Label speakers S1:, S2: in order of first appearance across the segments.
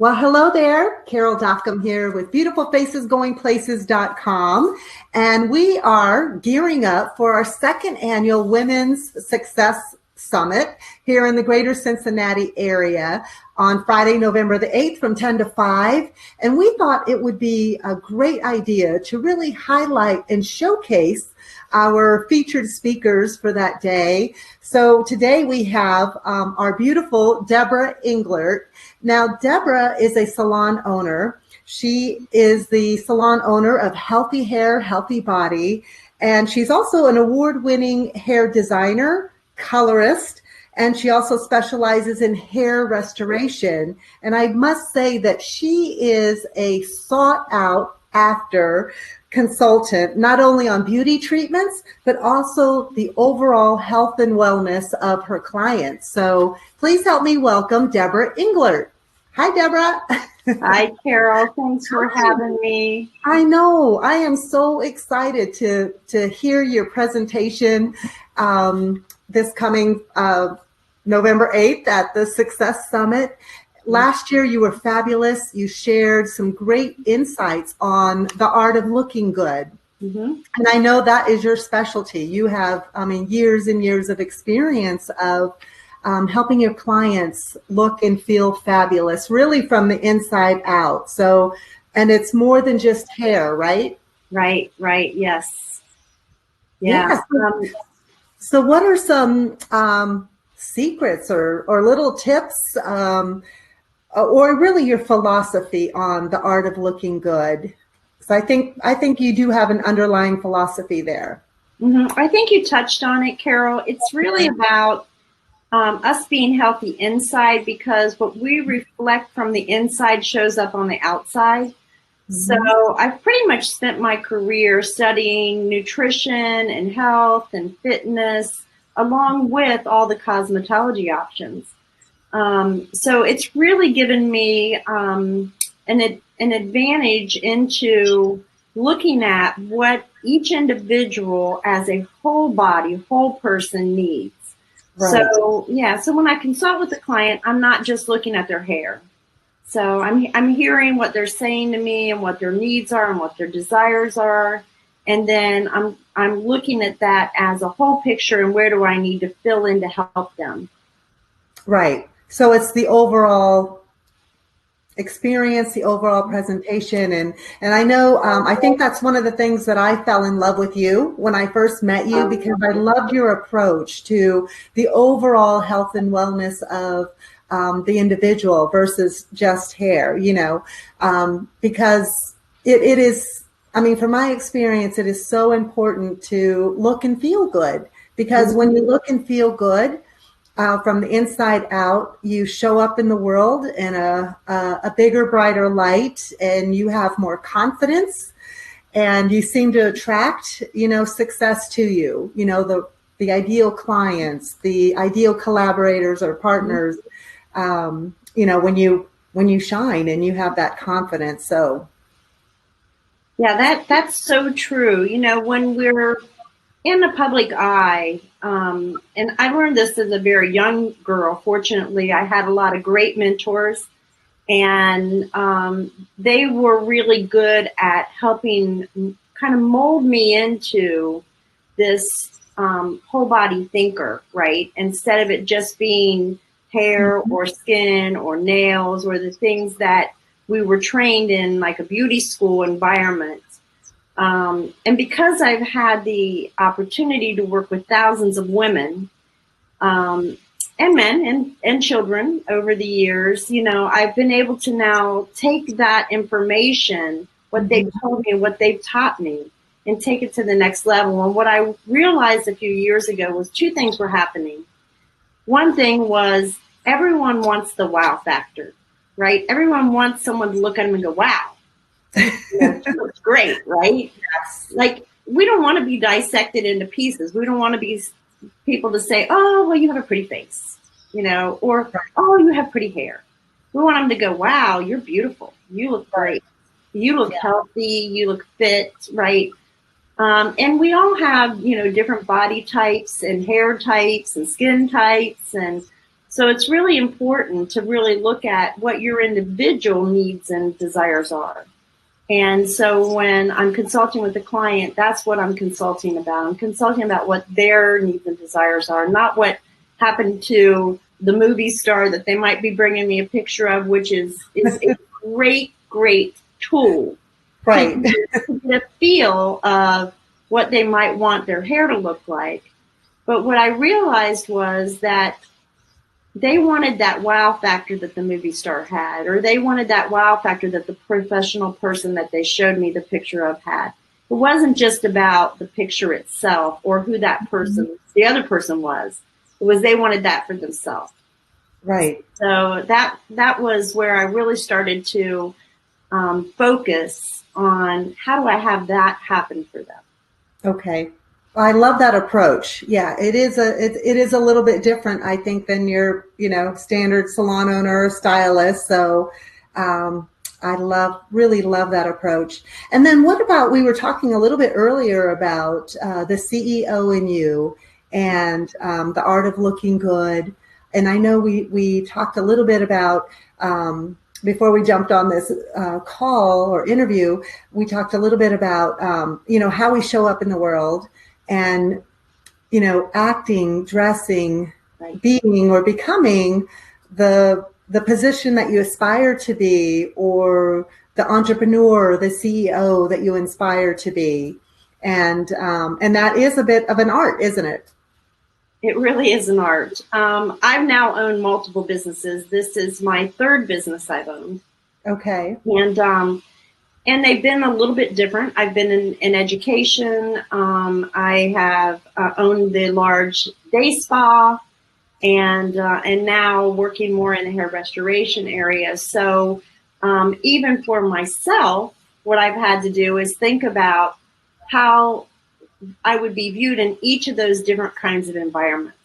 S1: Well, hello there. Carol Dockum here with beautifulfacesgoingplaces.com. And we are gearing up for our second annual Women's Success Summit here in the greater Cincinnati area on Friday, November the 8th from 10 to 5. And we thought it would be a great idea to really highlight and showcase our featured speakers for that day. So today we have our beautiful Debrah Englert. Now, Debrah is a salon owner. She is the salon owner of Healthy Hair, Healthy Body, and she's also an award-winning hair designer, colorist, and she also specializes in hair restoration. And I must say that she is a sought-out after consultant, not only on beauty treatments, but also the overall health and wellness of her clients. So please help me welcome Debrah Englert. Hi, Debrah.
S2: Hi, Carol. Thanks for having me.
S1: I know. I am so excited to hear your presentation this coming November 8th at the Success Summit. Last year, you were fabulous. You shared some great insights on the art of looking good. Mm-hmm. And I know that is your specialty. You have, years and years of experience of helping your clients look and feel fabulous, really from the inside out. So, and it's more than just hair, right?
S2: Right. Yes.
S1: Yeah. So what are some secrets or little tips or really your philosophy on the art of looking good? So I think you do have an underlying philosophy there.
S2: Mm-hmm. I think you touched on it, Carol. It's really about us being healthy inside, because what we reflect from the inside shows up on the outside. Mm-hmm. So I've pretty much spent my career studying nutrition and health and fitness, along with all the cosmetology options. So it's really given me an advantage into looking at what each individual as a whole body, whole person needs. Right. So when I consult with a client, I'm not just looking at their hair. So I'm hearing what they're saying to me and what their needs are and what their desires are. And then I'm looking at that as a whole picture and where do I need to fill in to help them.
S1: Right. So it's the overall experience, the overall presentation. And I know, I think that's one of the things that I fell in love with you when I first met you, because I loved your approach to the overall health and wellness of the individual versus just hair, because it is, from my experience, it is so important to look and feel good, because when you look and feel good, from the inside out, you show up in the world in a bigger, brighter light, and you have more confidence, and you seem to attract, success to you. The ideal clients, the ideal collaborators or partners. When you shine and you have that confidence. So,
S2: yeah, that's so true. When we're in the public eye, and I learned this as a very young girl. Fortunately, I had a lot of great mentors, and they were really good at helping kind of mold me into this whole body thinker, right? Instead of it just being hair or skin or nails or the things that we were trained in, like a beauty school environment. And because I've had the opportunity to work with thousands of women and men and children over the years, I've been able to now take that information, what they've told me, what they've taught me, and take it to the next level. And what I realized a few years ago was two things were happening. One thing was everyone wants the wow factor, right? Everyone wants someone to look at them and go, wow. She looks great, right? Yes. Like, we don't want to be dissected into pieces. We don't want to be people to say, oh, well, you have a pretty face, or, oh, you have pretty hair. We want them to go, wow, you're beautiful. You look great. You look healthy. You look fit, right? And we all have, different body types and hair types and skin types. And So it's really important to really look at what your individual needs and desires are. And so when I'm consulting with a client, that's what I'm consulting about. I'm consulting about what their needs and desires are, not what happened to the movie star that they might be bringing me a picture of, which is a great, great tool.
S1: Right.
S2: To get a feel of what they might want their hair to look like. But what I realized was that they wanted that wow factor that the movie star had, or they wanted that wow factor that the professional person that they showed me the picture of had. It wasn't just about the picture itself or who that person, the other person was. It was they wanted that for themselves.
S1: Right.
S2: So that was where I really started to focus on how do I have that happen for them.
S1: Okay. I love that approach. Yeah, it is a little bit different, I think, than your, standard salon owner or stylist. So I really love that approach. And then what about, we were talking a little bit earlier about the CEO in you and the art of looking good. And I know we talked a little bit about, before we jumped on this call or interview, we talked a little bit about, how we show up in the world and, acting, dressing, being or becoming the position that you aspire to be, or the entrepreneur, the CEO that you inspire to be. And that is a bit of an art, isn't it?
S2: It really is an art. I've now owned multiple businesses. This is my third business I've owned.
S1: Okay.
S2: And they've been a little bit different. I've been in education. I have owned the large day spa, and now working more in the hair restoration area. So even for myself, what I've had to do is think about how I would be viewed in each of those different kinds of environments.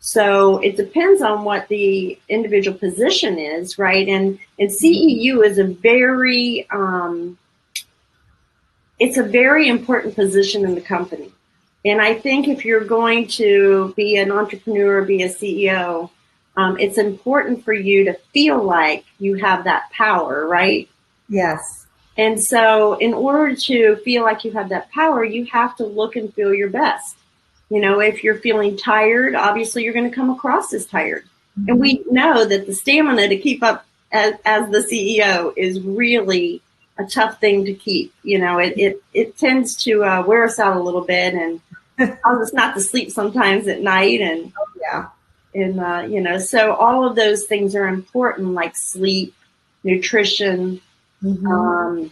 S2: So it depends on what the individual position is, right? And CEU is it's a very important position in the company. And I think if you're going to be an entrepreneur, be a CEO, it's important for you to feel like you have that power, right?
S1: Yes.
S2: And so in order to feel like you have that power, you have to look and feel your best. If you're feeling tired, obviously you're going to come across as tired. Mm-hmm. And we know that the stamina to keep up as the CEO is really a tough thing to keep. It tends to wear us out a little bit, and cause us not to sleep sometimes at night. And so all of those things are important, like sleep, nutrition, mm-hmm.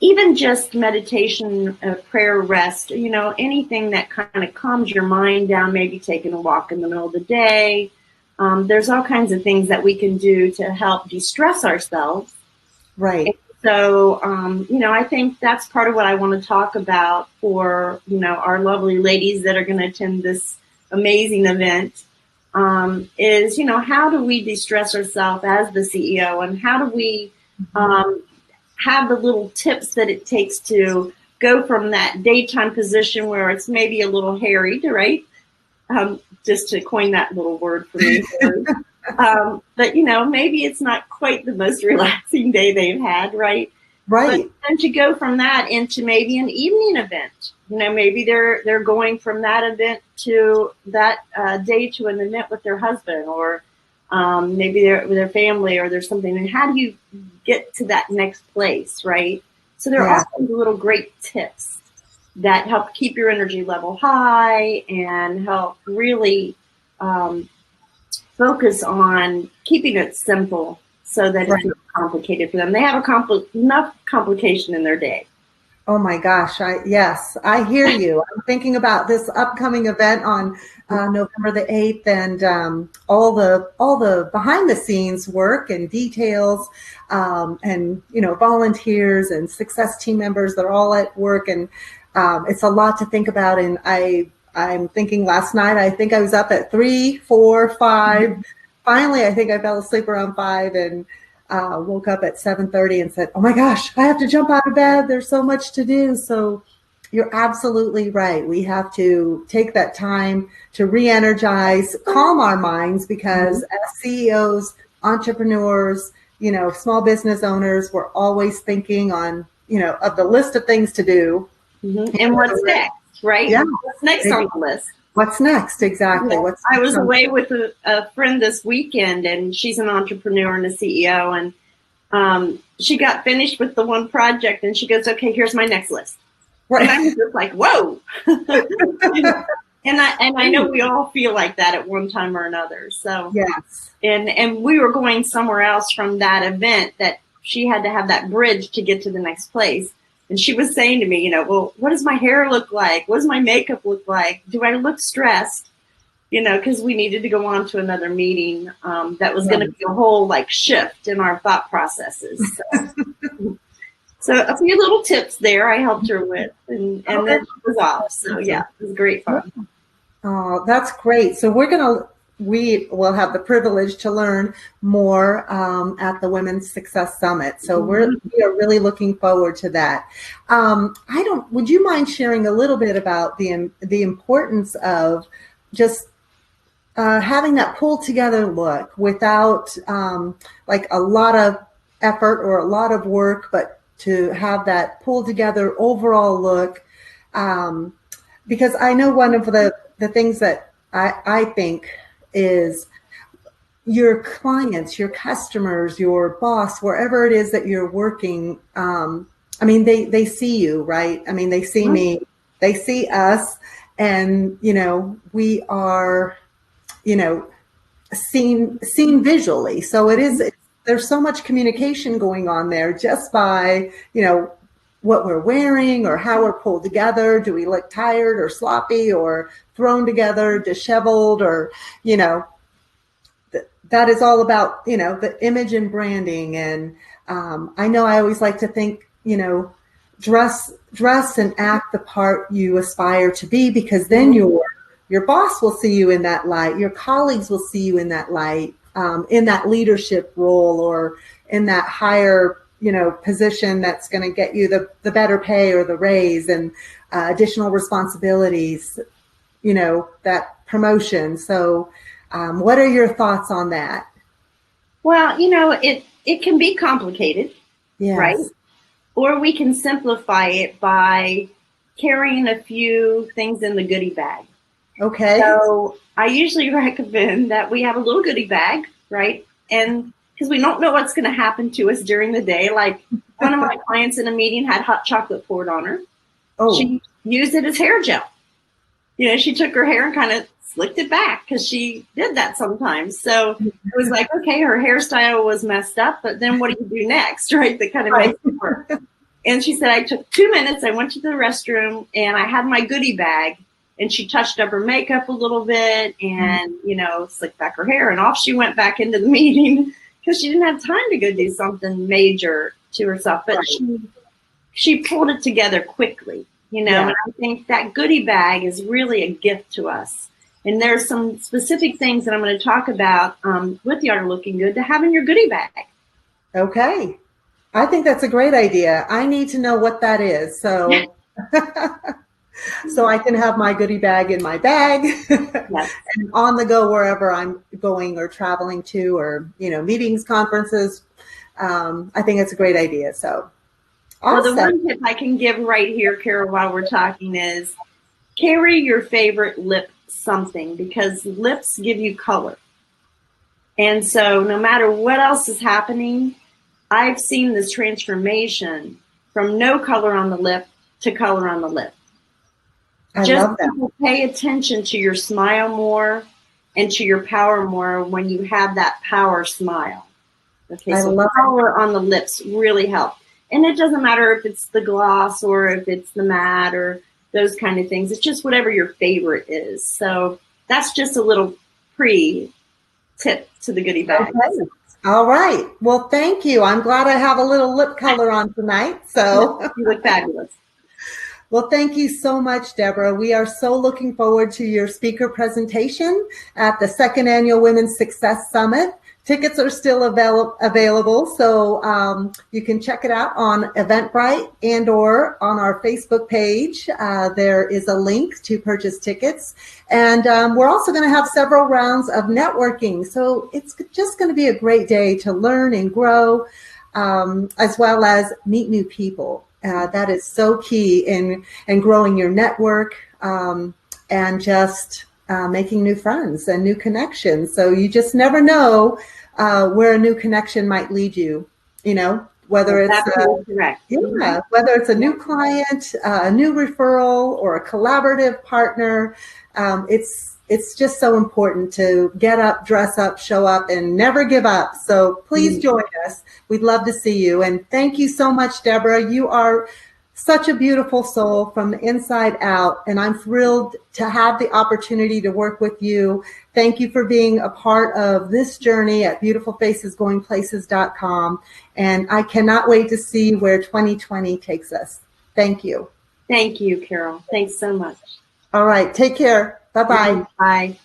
S2: Even just meditation, prayer, rest, anything that kind of calms your mind down, maybe taking a walk in the middle of the day. There's all kinds of things that we can do to help de-stress ourselves.
S1: Right.
S2: And so, I think that's part of what I want to talk about for, our lovely ladies that are going to attend this amazing event, is, how do we de-stress ourselves as the CEO, and how do we have the little tips that it takes to go from that daytime position where it's maybe a little harried, right? Just to coin that little word for me. But, maybe it's not quite the most relaxing day they've had, right?
S1: Right.
S2: But then to go from that into maybe an evening event, maybe they're going from that event to that day to an event with their husband, or maybe they're with their family, or there's something. And how do you get to that next place, right? So there are all little great tips that help keep your energy level high and help really focus on keeping it simple so that it's not complicated for them. They have enough complication in their day.
S1: Oh my gosh. Yes, I hear you. I'm thinking about this upcoming event on November the 8th, and all the behind the scenes work and details, and, volunteers and success team members that are all at work. And it's a lot to think about. And I'm thinking last night, I think I was up at 3, 4, 5. Finally, I think I fell asleep around 5 and woke up at 7:30 and said, oh my gosh, I have to jump out of bed. There's so much to do. So You're absolutely right. We have to take that time to re-energize, calm our minds, because as CEOs, entrepreneurs, small business owners, we're always thinking on, of the list of things to do.
S2: And what's next, right?
S1: Yeah.
S2: What's next on the list?
S1: What's next? Exactly.
S2: I was away with a friend this weekend, and she's an entrepreneur and a CEO, and she got finished with the one project, and she goes, "Okay, here's my next list." Right. And I was just like, "Whoa!" and I know we all feel like that at one time or another. So
S1: yes.
S2: And we were going somewhere else from that event that she had to have that bridge to get to the next place. And she was saying to me, well, what does my hair look like? What does my makeup look like? Do I look stressed? Because we needed to go on to another meeting that was going to be a whole shift in our thought processes. So a few little tips there I helped her with, and then she was off. So yeah, it was great fun.
S1: Oh, that's great. So we will have the privilege to learn more at the Women's Success Summit. So we are really looking forward to that. Would you mind sharing a little bit about the importance of just having that pulled together look without a lot of effort or a lot of work, but to have that pulled together overall look? Because I know one of the things that I think is your clients, your customers, your boss, wherever it is that you're working. They see you, right? They see me, they see us, and, we are, seen visually. So there's so much communication going on there just by, what we're wearing or how we're pulled together. Do we look tired or sloppy or thrown together, disheveled, or, that is all about, the image and branding. And I know I always like to think, dress and act the part you aspire to be, because then your boss will see you in that light. Your colleagues will see you in that light, in that leadership role or in that higher position that's going to get you the better pay or the raise and additional responsibilities, that promotion. So what are your thoughts on that?
S2: Well, it can be complicated, yes. Right? Or we can simplify it by carrying a few things in the goodie bag.
S1: Okay.
S2: So I usually recommend that we have a little goodie bag, right? And because we don't know what's going to happen to us during the day. Like one of my clients in a meeting had hot chocolate poured on her. Oh. She used it as hair gel. She took her hair and kind of slicked it back because she did that sometimes. So it was like, okay, her hairstyle was messed up, but then what do you do next, right? That kind of makes it work. And she said, I took 2 minutes. I went to the restroom and I had my goodie bag. And she touched up her makeup a little bit and, slicked back her hair. And off she went back into the meeting because she didn't have time to go do something major to herself. But she pulled it together quickly, And I think that goodie bag is really a gift to us. And there's some specific things that I'm going to talk about with the Art of Looking Good to have in your goodie bag. Okay.
S1: I think that's a great idea. I need to know what that is. So... So I can have my goodie bag in my bag yes. and on the go wherever I'm going or traveling to, or, meetings, conferences. I think it's a great idea. So
S2: awesome. Well, the one tip I can give right here, Carol, while we're talking is carry your favorite lip something, because lips give you color. And so no matter what else is happening, I've seen this transformation from no color on the lip to color on the lip.
S1: I love that.
S2: Pay attention to your smile more and to your power more when you have that power smile. Okay, so power on the lips really help. And it doesn't matter if it's the gloss or if it's the matte or those kind of things. It's just whatever your favorite is. So that's just a little pre-tip to the goodie bag.
S1: Okay. All right. Well, thank you. I'm glad I have a little lip color on tonight. So
S2: you look fabulous.
S1: Well, thank you so much, Debrah. We are so looking forward to your speaker presentation at the second annual Women's Success Summit. Tickets are still available, so you can check it out on Eventbrite and or on our Facebook page. There is a link to purchase tickets. And we're also going to have several rounds of networking. So it's just going to be a great day to learn and grow, as well as meet new people. That is so key in growing your network and just making new friends and new connections. So you just never know where a new connection might lead you, whether it's
S2: correct.
S1: Whether it's a new client, a new referral, or a collaborative partner. It's just so important to get up, dress up, show up, and never give up. So please join us. We'd love to see you. And thank you so much, Debrah. You are such a beautiful soul from the inside out, and I'm thrilled to have the opportunity to work with you. Thank you for being a part of this journey at beautifulfacesgoingplaces.com, and I cannot wait to see where 2020 takes us. Thank you.
S2: Thank you, Carol. Thanks so much.
S1: All right. Take care. Bye-bye.
S2: Bye.